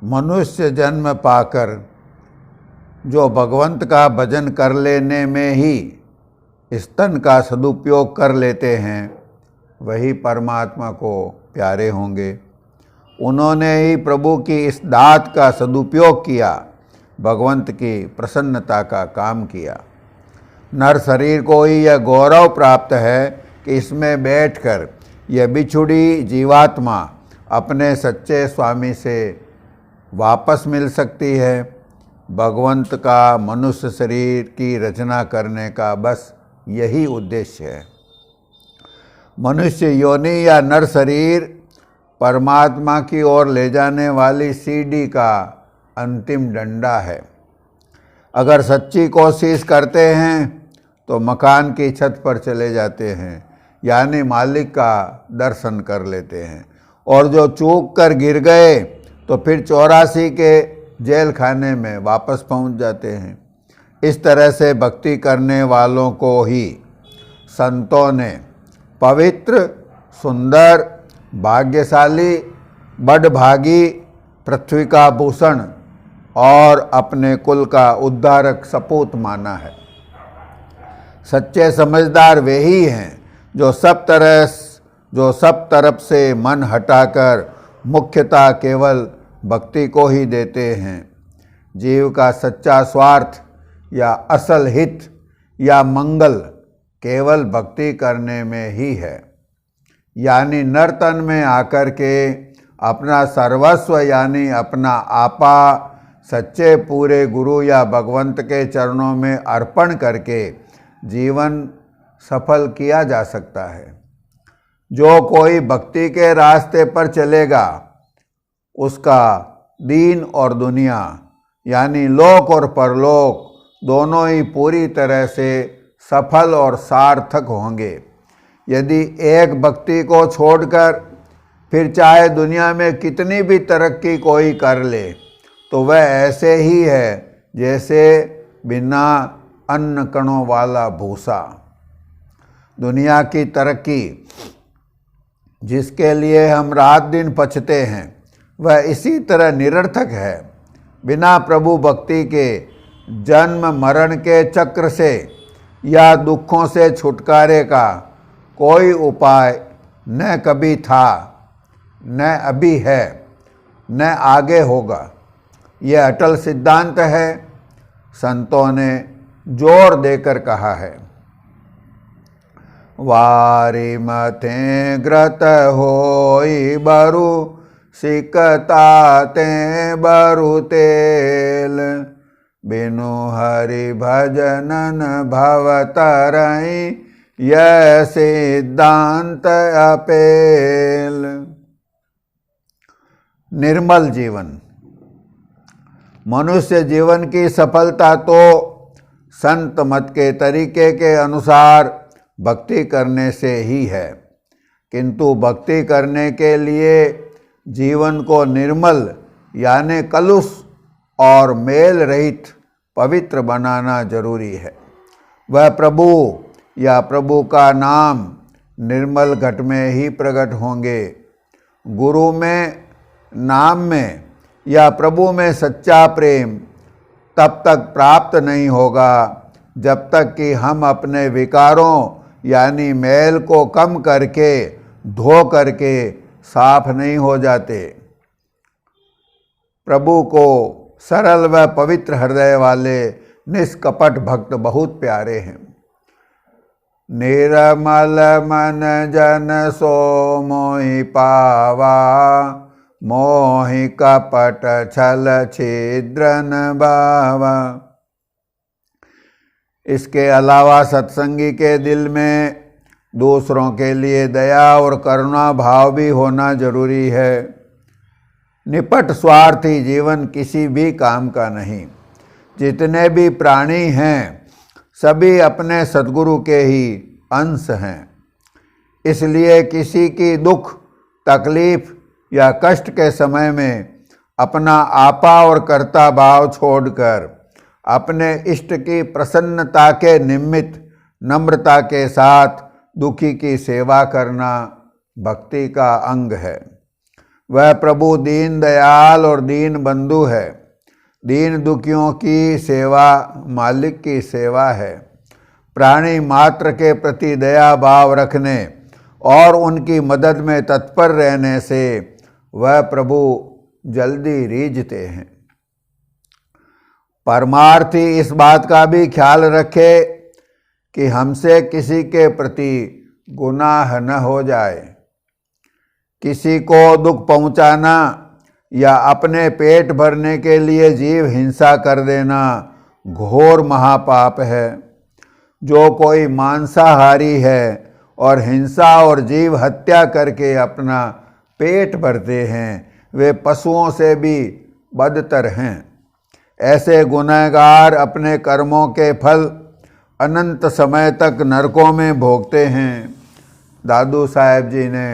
मनुष्य जन्म पाकर जो भगवंत का भजन कर लेने में ही स्तन का सदुपयोग कर लेते हैं वही परमात्मा को प्यारे होंगे। उन्होंने ही प्रभु की इस दात का सदुपयोग किया, भगवंत की प्रसन्नता का काम किया। नर शरीर को ही यह गौरव प्राप्त है कि इसमें बैठकर यह बिछुड़ी जीवात्मा अपने सच्चे स्वामी से वापस मिल सकती है। भगवंत का मनुष्य शरीर की रचना करने का बस यही उद्देश्य है। मनुष्य योनि या नर शरीर परमात्मा की ओर ले जाने वाली सीढ़ी का अंतिम डंडा है। अगर सच्ची कोशिश करते हैं तो मकान की छत पर चले जाते हैं, यानी मालिक का दर्शन कर लेते हैं, और जो चूक कर गिर गए तो फिर 84 के जेल खाने में वापस पहुंच जाते हैं। इस तरह से भक्ति करने वालों को ही संतों ने पवित्र, सुंदर, भाग्यशाली, बड़भागी, पृथ्वी का भूषण और अपने कुल का उद्धारक सपूत माना है। सच्चे समझदार वे ही हैं जो सब तरफ से मन हटाकर मुख्यतः केवल भक्ति को ही देते हैं। जीव का सच्चा स्वार्थ या असल हित या मंगल केवल भक्ति करने में ही है, यानी नर्तन में आकर के अपना सर्वस्व यानी अपना आपा सच्चे पूरे गुरु या भगवंत के चरणों में अर्पण करके जीवन सफल किया जा सकता है। जो कोई भक्ति के रास्ते पर चलेगा उसका दीन और दुनिया यानी लोक और परलोक दोनों ही पूरी तरह से सफल और सार्थक होंगे। यदि एक भक्ति को छोड़कर फिर चाहे दुनिया में कितनी भी तरक्की कोई कर ले तो वह ऐसे ही है जैसे बिना अन्न कणों वाला भूसा। दुनिया की तरक्की जिसके लिए हम रात दिन पछते हैं वह इसी तरह निरर्थक है। बिना प्रभु भक्ति के जन्म मरण के चक्र से या दुखों से छुटकारे का कोई उपाय न कभी था, न अभी है, न आगे होगा। यह अटल सिद्धांत है। संतों ने जोर देकर कहा है, वारी मथे ग्रत होई बरु सिकता ते बरु तेल बिनु हरि भजनन भवतरई यह सिद्धांत अपेल। निर्मल जीवन। मनुष्य जीवन की सफलता तो संत मत के तरीके के अनुसार भक्ति करने से ही है, किंतु भक्ति करने के लिए जीवन को निर्मल यानी कलुष और मेल रहित पवित्र बनाना जरूरी है। वह प्रभु या प्रभु का नाम निर्मल घट में ही प्रकट होंगे। गुरु में, नाम में या प्रभु में सच्चा प्रेम तब तक प्राप्त नहीं होगा जब तक कि हम अपने विकारों यानी मैल को कम करके धो करके साफ नहीं हो जाते। प्रभु को सरल व पवित्र हृदय वाले निष्कपट भक्त बहुत प्यारे हैं। निर्मल मन जन सो मोहि पावा मोहि कपट छल छिद्रन बावा। इसके अलावा सत्संगी के दिल में दूसरों के लिए दया और करुणा भाव भी होना जरूरी है। निपट स्वार्थी जीवन किसी भी काम का नहीं। जितने भी प्राणी हैं सभी अपने सद्गुरु के ही अंश हैं। इसलिए किसी की दुख, तकलीफ या कष्ट के समय में अपना आपा और कर्ता भाव छोड़कर अपने इष्ट की प्रसन्नता के निमित्त नम्रता के साथ दुखी की सेवा करना भक्ति का अंग है। वह प्रभु दीन दयाल और दीन बंधु है। दीन दुखियों की सेवा मालिक की सेवा है। प्राणी मात्र के प्रति दया भाव रखने और उनकी मदद में तत्पर रहने से वह प्रभु जल्दी रीझते हैं। परमार्थी इस बात का भी ख्याल रखे कि हमसे किसी के प्रति गुनाह न हो जाए। किसी को दुख पहुंचाना या अपने पेट भरने के लिए जीव हिंसा कर देना घोर महापाप है। जो कोई मांसाहारी है और हिंसा और जीव हत्या करके अपना पेट भरते हैं वे पशुओं से भी बदतर हैं। ऐसे गुनहगार अपने कर्मों के फल अनंत समय तक नरकों में भोगते हैं। दादू साहेब जी ने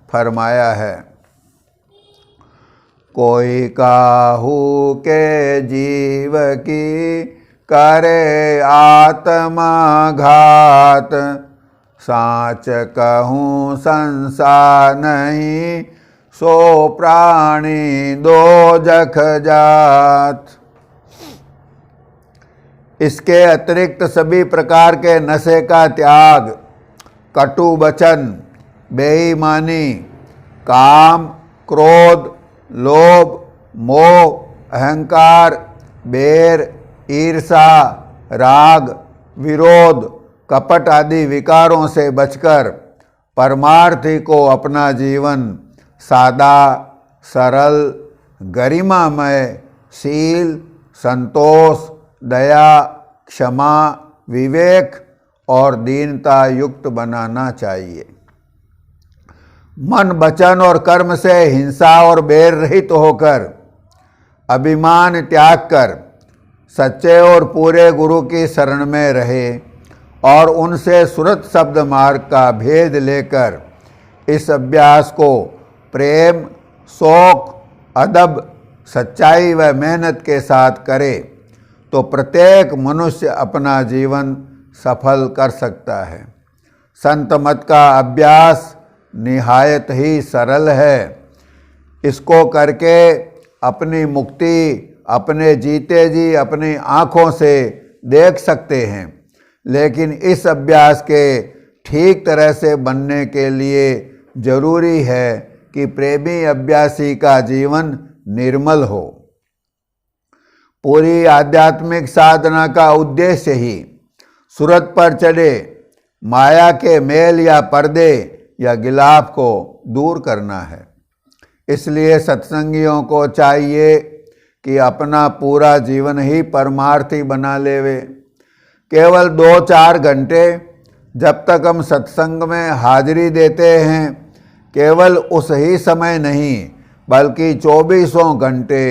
फरमाया है, कोई काहू के जीव की करे आत्मा घात, साच कहूँ संसार नहीं सो प्राणी दोजख जात। इसके अतिरिक्त सभी प्रकार के नशे का त्याग, कटु वचन, बेईमानी, काम, क्रोध, लोभ, मोह, अहंकार, बैर, ईर्षा, राग, विरोध, कपट आदि विकारों से बचकर परमार्थी को अपना जीवन सादा, सरल, गरिमामय, शील, संतोष, दया, क्षमा, विवेक और दीनता युक्त बनाना चाहिए। मन, वचन और कर्म से हिंसा और बैर रहित होकर अभिमान त्याग कर सच्चे और पूरे गुरु की शरण में रहे और उनसे सुरत शब्द मार्ग का भेद लेकर इस अभ्यास को प्रेम, शौक, अदब, सच्चाई व मेहनत के साथ करे तो प्रत्येक मनुष्य अपना जीवन सफल कर सकता है। संत मत का अभ्यास निहायत ही सरल है। इसको करके अपनी मुक्ति अपने जीते जी अपनी आँखों से देख सकते हैं। लेकिन इस अभ्यास के ठीक तरह से बनने के लिए जरूरी है कि प्रेमी अभ्यासी का जीवन निर्मल हो। पूरी आध्यात्मिक साधना का उद्देश्य ही सुरत पर चढ़े माया के मेल या पर्दे या गिलाफ को दूर करना है। इसलिए सत्संगियों को चाहिए कि अपना पूरा जीवन ही परमार्थी बना लेवे। केवल 2-4 घंटे जब तक हम सत्संग में हाजिरी देते हैं, केवल उस ही समय नहीं बल्कि 24 घंटे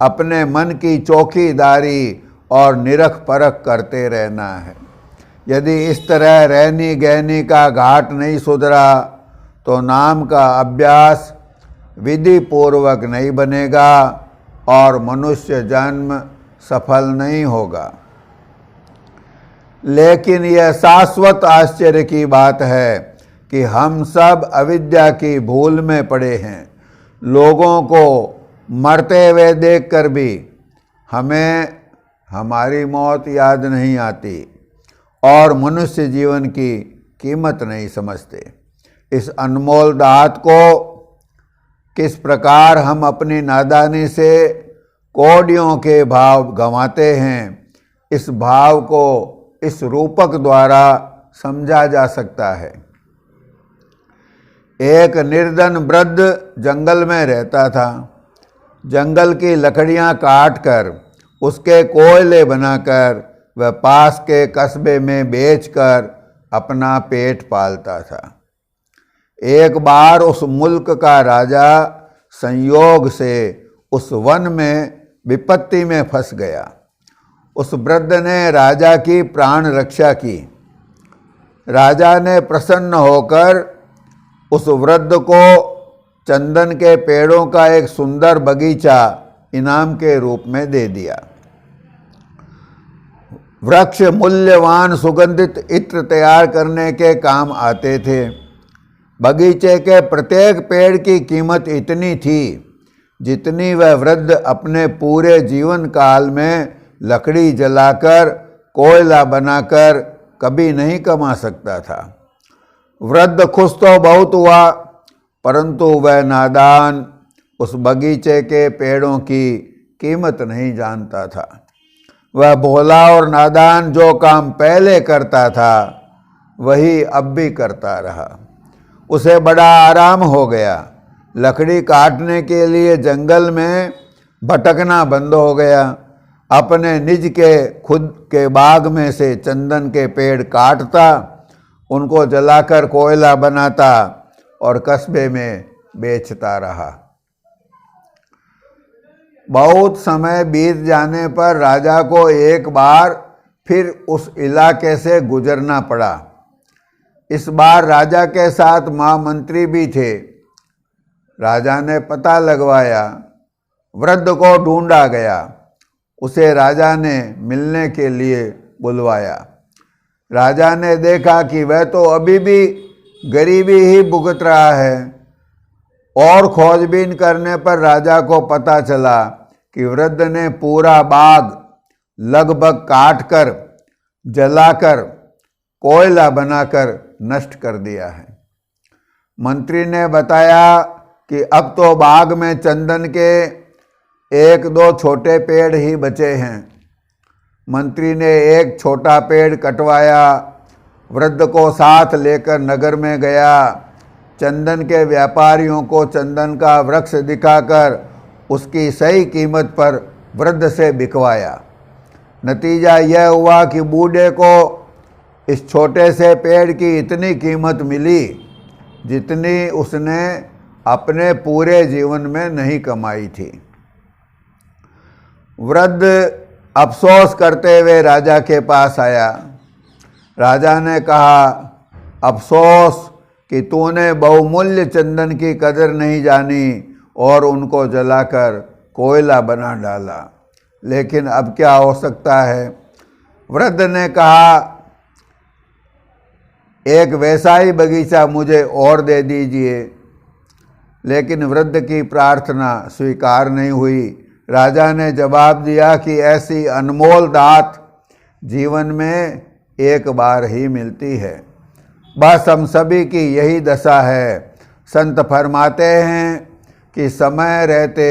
अपने मन की चौकीदारी और निरख परख करते रहना है। यदि इस तरह रहनी गहनी का घाट नहीं सुधरा तो नाम का अभ्यास विधि पूर्वक नहीं बनेगा और मनुष्य जन्म सफल नहीं होगा। लेकिन यह शाश्वत आश्चर्य की बात है कि हम सब अविद्या की भूल में पड़े हैं। लोगों को मरते हुए देखकर भी हमें हमारी मौत याद नहीं आती और मनुष्य जीवन की कीमत नहीं समझते। इस अनमोल दात को किस प्रकार हम अपनी नादानी से कोडियों के भाव गंवाते हैं, इस भाव को इस रूपक द्वारा समझा जा सकता है। एक निर्धन वृद्ध जंगल में रहता था। जंगल की लकड़ियां काटकर उसके कोयले बनाकर वह पास के कस्बे में बेचकर अपना पेट पालता था। एक बार उस मुल्क का राजा संयोग से उस वन में विपत्ति में फंस गया। उस वृद्ध ने राजा की प्राण रक्षा की। राजा ने प्रसन्न होकर उस वृद्ध को चंदन के पेड़ों का एक सुंदर बगीचा इनाम के रूप में दे दिया। वृक्ष मूल्यवान सुगंधित इत्र तैयार करने के काम आते थे। बगीचे के प्रत्येक पेड़ की कीमत इतनी थी जितनी वह वृद्ध अपने पूरे जीवन काल में लकड़ी जलाकर कोयला बनाकर कभी नहीं कमा सकता था। वृद्ध खुश तो बहुत हुआ, परंतु वह नादान उस बगीचे के पेड़ों की कीमत नहीं जानता था। वह भोला और नादान जो काम पहले करता था वही अब भी करता रहा। उसे बड़ा आराम हो गया। लकड़ी काटने के लिए जंगल में भटकना बंद हो गया। अपने निज के खुद के बाग में से चंदन के पेड़ काटता, उनको जलाकर कोयला बनाता और कस्बे में बेचता रहा। बहुत समय बीत जाने पर राजा को एक बार फिर उस इलाके से गुजरना पड़ा। इस बार राजा के साथ महामंत्री भी थे। राजा ने पता लगवाया। वृद्ध को ढूंढा गया। उसे राजा ने मिलने के लिए बुलवाया। राजा ने देखा कि वह तो अभी भी गरीबी ही भुगत रहा है। और खोजबीन करने पर राजा को पता चला कि वृद्ध ने पूरा बाग लगभग काटकर, जलाकर, कोयला बनाकर नष्ट कर दिया है। मंत्री ने बताया कि अब तो बाग में चंदन के एक दो छोटे पेड़ ही बचे हैं। मंत्री ने एक छोटा पेड़ कटवाया, वृद्ध को साथ लेकर नगर में गया। चंदन के व्यापारियों को चंदन का वृक्ष दिखाकर उसकी सही कीमत पर वृद्ध से बिकवाया। नतीजा यह हुआ कि बूढ़े को इस छोटे से पेड़ की इतनी कीमत मिली जितनी उसने अपने पूरे जीवन में नहीं कमाई थी। वृद्ध अफसोस करते हुए राजा के पास आया। राजा ने कहा, अफसोस कि तूने बहुमूल्य चंदन की कदर नहीं जानी और उनको जलाकर कोयला बना डाला। लेकिन अब क्या हो सकता है? वृद्ध ने कहा, एक वैसा ही बगीचा मुझे और दे दीजिए। लेकिन वृद्ध की प्रार्थना स्वीकार नहीं हुई। राजा ने जवाब दिया कि ऐसी अनमोल दात जीवन में एक बार ही मिलती है। बस हम सभी की यही दशा है। संत फरमाते हैं कि समय रहते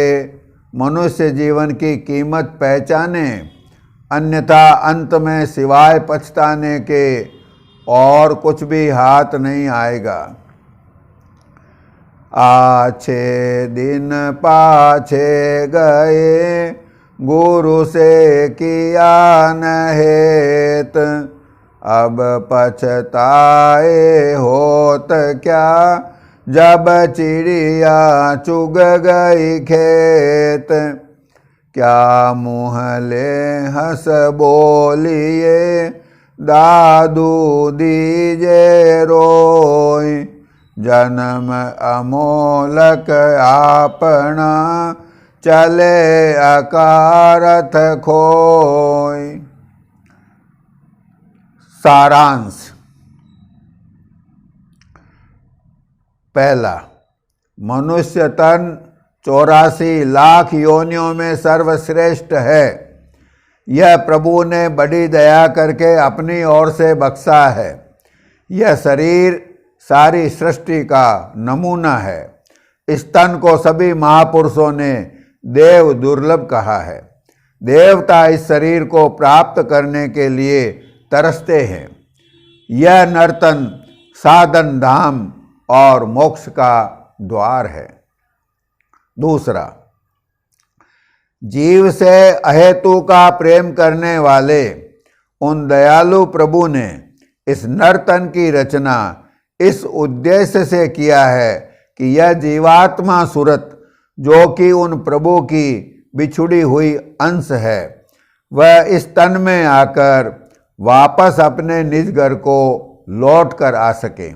मनुष्य जीवन की कीमत पहचाने, अन्यथा अंत में सिवाय पछताने के और कुछ भी हाथ नहीं आएगा। आछे दिन पाछे गए, गुरु से किया न हेत, अब पछताए होत क्या, जब चिड़िया चुग गई खेत। क्या मुँह ले हंस बोलिए, दादू दीजे रोय, जन्म अमोलक आपना, चले अकारथ खोय। सारांश। पहला, मनुष्य तन 84 लाख योनियों में सर्वश्रेष्ठ है। यह प्रभु ने बड़ी दया करके अपनी ओर से बख्शा है। यह शरीर सारी सृष्टि का नमूना है। इस तन को सभी महापुरुषों ने देव दुर्लभ कहा है। देवता इस शरीर को प्राप्त करने के लिए तरसते हैं। यह नर्तन साधन धाम और मोक्ष का द्वार है। दूसरा, जीव से अहेतु का प्रेम करने वाले उन दयालु प्रभु ने इस नर्तन की रचना इस उद्देश्य से किया है कि यह जीवात्मा सूरत, जो कि उन प्रभु की बिछुड़ी हुई अंश है, वह इस तन में आकर वापस अपने निज घर को लौट कर आ सके।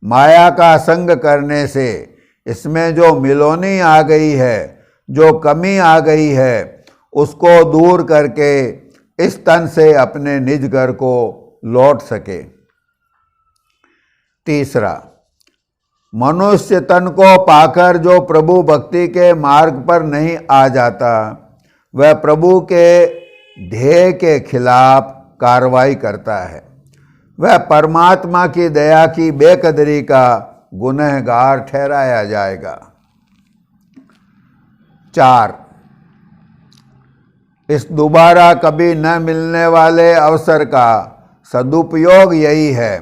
माया का संग करने से इसमें जो मिलोनी आ गई है, जो कमी आ गई है, उसको दूर करके इस तन से अपने निज घर को लौट सके। तीसरा, मनुष्य तन को पाकर जो प्रभु भक्ति के मार्ग पर नहीं आ जाता, वह प्रभु के ध्येय के खिलाफ कार्रवाई करता है। वह परमात्मा की दया की बेकदरी का गुनहगार ठहराया जाएगा। 4, इस दोबारा कभी न मिलने वाले अवसर का सदुपयोग यही है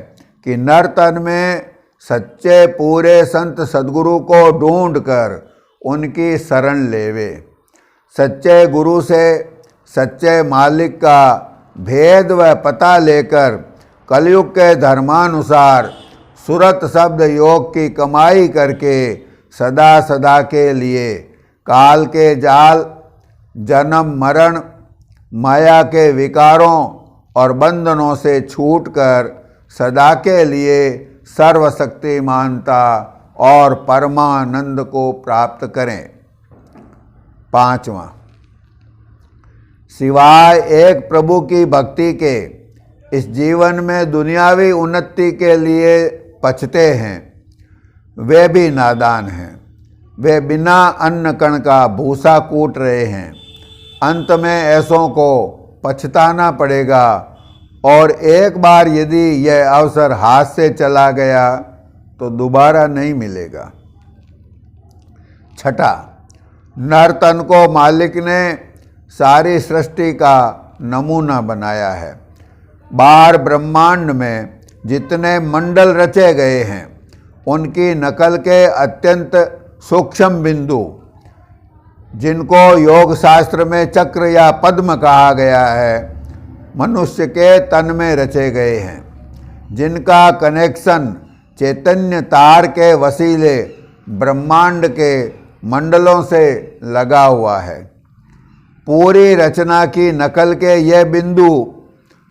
कि नर तन में सच्चे पूरे संत सद्गुरु को ढूंढकर उनकी शरण लेवे। सच्चे गुरु से सच्चे मालिक का भेद व पता लेकर कलयुग के धर्मानुसार सुरत शब्द योग की कमाई करके सदा सदा के लिए काल के जाल, जन्म मरण, माया के विकारों और बंधनों से छूटकर सदा के लिए सर्वशक्तिमानता और परमानंद को प्राप्त करें। 5वां, सिवाय एक प्रभु की भक्ति के इस जीवन में दुनियावी उन्नति के लिए पछते हैं, वे भी नादान हैं। वे बिना अन्न कण का भूसा कूट रहे हैं। अंत में ऐसों को पछताना पड़ेगा और एक बार यदि यह अवसर हाथ से चला गया तो दोबारा नहीं मिलेगा। 6, नर तन को मालिक ने सारी सृष्टि का नमूना बनाया है। बाहर ब्रह्मांड में जितने मंडल रचे गए हैं, उनकी नकल के अत्यंत सूक्ष्म बिंदु, जिनको योग शास्त्र में चक्र या पद्म कहा गया है, मनुष्य के तन में रचे गए हैं, जिनका कनेक्शन चैतन्य तार के वसीले ब्रह्मांड के मंडलों से लगा हुआ है। पूरी रचना की नकल के ये बिंदु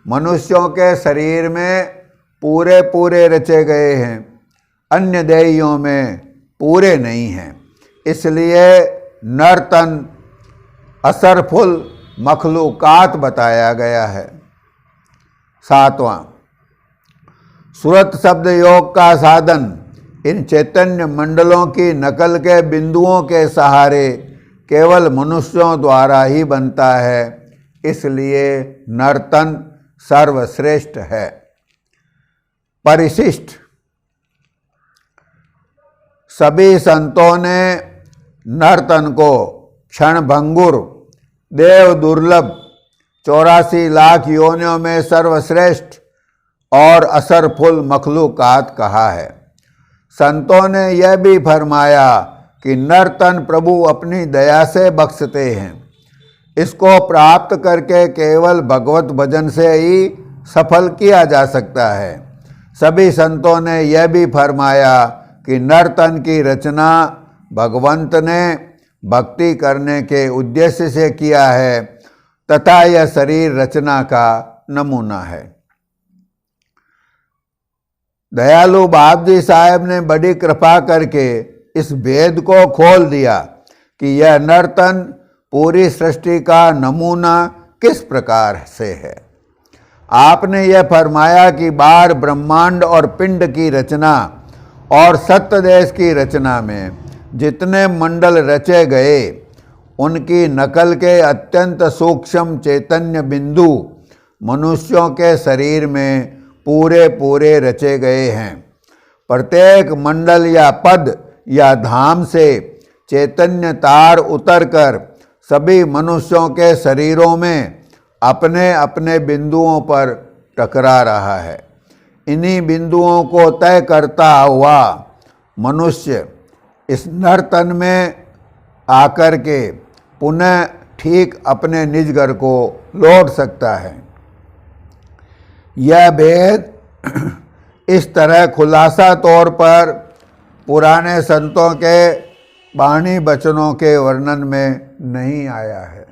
मनुष्यों के शरीर में पूरे पूरे रचे गए हैं, अन्य देहियों में पूरे नहीं हैं। इसलिए नर तन असरफुल मखलूकात बताया गया है। 7वां, सुरत शब्द योग का साधन इन चैतन्य मंडलों की नकल के बिंदुओं के सहारे केवल मनुष्यों द्वारा ही बनता है। इसलिए नर्तन सर्वश्रेष्ठ है। परिशिष्ट, सभी संतों ने नर्तन को क्षणभंगुर, देव दुर्लभ, 84 लाख योनियों में सर्वश्रेष्ठ और असरफुल मखलूकात कहा है। संतों ने यह भी फरमाया कि नर्तन प्रभु अपनी दया से बख्शते हैं। इसको प्राप्त करके केवल भगवत भजन से ही सफल किया जा सकता है। सभी संतों ने यह भी फरमाया कि नर्तन की रचना भगवंत ने भक्ति करने के उद्देश्य से किया है तथा यह शरीर रचना का नमूना है। दयालु बाप जी साहब ने बड़ी कृपा करके इस भेद को खोल दिया कि यह नर्तन पूरी सृष्टि का नमूना किस प्रकार से है। आपने यह फरमाया कि बाहर ब्रह्मांड और पिंड की रचना और सत्य देश की रचना में जितने मंडल रचे गए, उनकी नकल के अत्यंत सूक्ष्म चैतन्य बिंदु मनुष्यों के शरीर में पूरे पूरे रचे गए हैं। प्रत्येक मंडल या पद या धाम से चैतन्य तार उतरकर सभी मनुष्यों के शरीरों में अपने अपने बिंदुओं पर टकरा रहा है। इन्हीं बिंदुओं को तय करता हुआ मनुष्य इस नर्तन में आकर के पुनः ठीक अपने निज घर को लौट सकता है। यह भेद इस तरह खुलासा तौर पर पुराने संतों के वाणी वचनों के वर्णन में नहीं आया है।